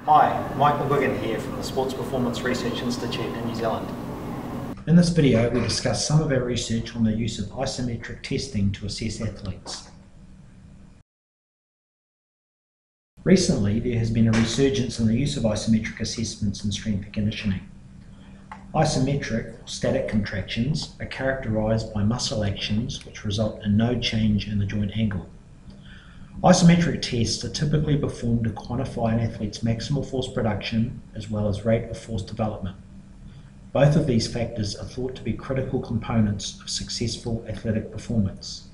Hi, Mike McGuigan here from the Sports Performance Research Institute in New Zealand. In this video, we discuss some of our research on the use of isometric testing to assess athletes. Recently, there has been a resurgence in the use of isometric assessments in strength and conditioning. Isometric, or static contractions, are characterized by muscle actions which result in no change in the joint angle. Isometric tests are typically performed to quantify an athlete's maximal force production as well as rate of force development. Both of these factors are thought to be critical components of successful athletic performance.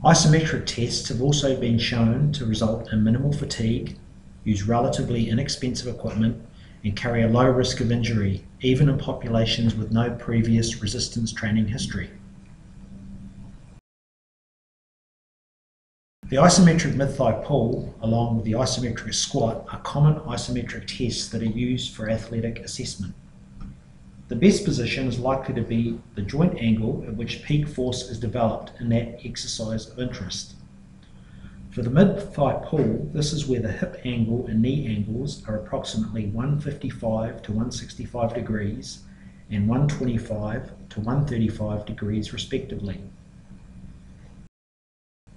Isometric tests have also been shown to result in minimal fatigue, use relatively inexpensive equipment, and carry a low risk of injury, even in populations with no previous resistance training history. The isometric mid-thigh pull, along with the isometric squat, are common isometric tests that are used for athletic assessment. The best position is likely to be the joint angle at which peak force is developed in that exercise of interest. For the mid-thigh pull, this is where the hip angle and knee angles are approximately 155 to 165 degrees and 125 to 135 degrees respectively.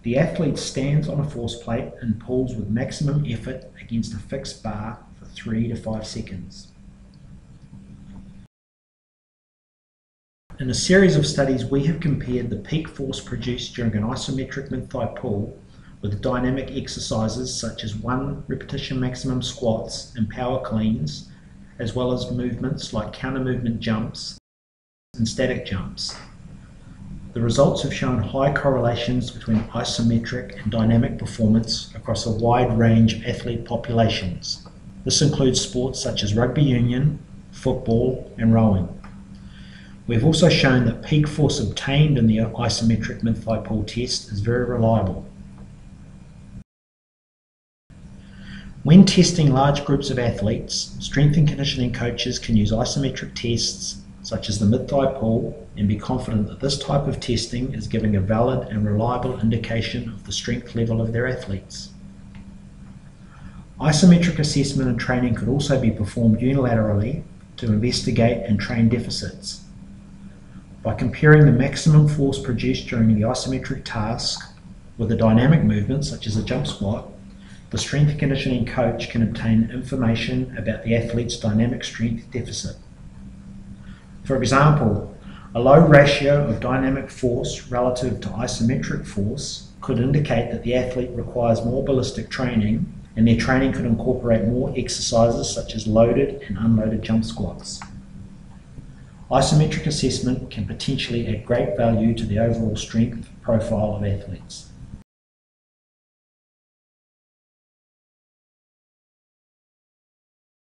The athlete stands on a force plate and pulls with maximum effort against a fixed bar for 3 to 5 seconds. In a series of studies, we have compared the peak force produced during an isometric mid-thigh pull with dynamic exercises such as 1 repetition maximum squats and power cleans, as well as movements like counter-movement jumps and static jumps. The results have shown high correlations between isometric and dynamic performance across a wide range of athlete populations. This includes sports such as rugby union, football, and rowing. We've also shown that peak force obtained in the isometric mid-thigh pull test is very reliable. When testing large groups of athletes, strength and conditioning coaches can use isometric tests such as the mid-thigh pull and be confident that this type of testing is giving a valid and reliable indication of the strength level of their athletes. Isometric assessment and training could also be performed unilaterally to investigate and train deficits. By comparing the maximum force produced during the isometric task with a dynamic movement such as a jump squat, the strength and conditioning coach can obtain information about the athlete's dynamic strength deficit. For example, a low ratio of dynamic force relative to isometric force could indicate that the athlete requires more ballistic training, and their training could incorporate more exercises such as loaded and unloaded jump squats. Isometric assessment can potentially add great value to the overall strength profile of athletes.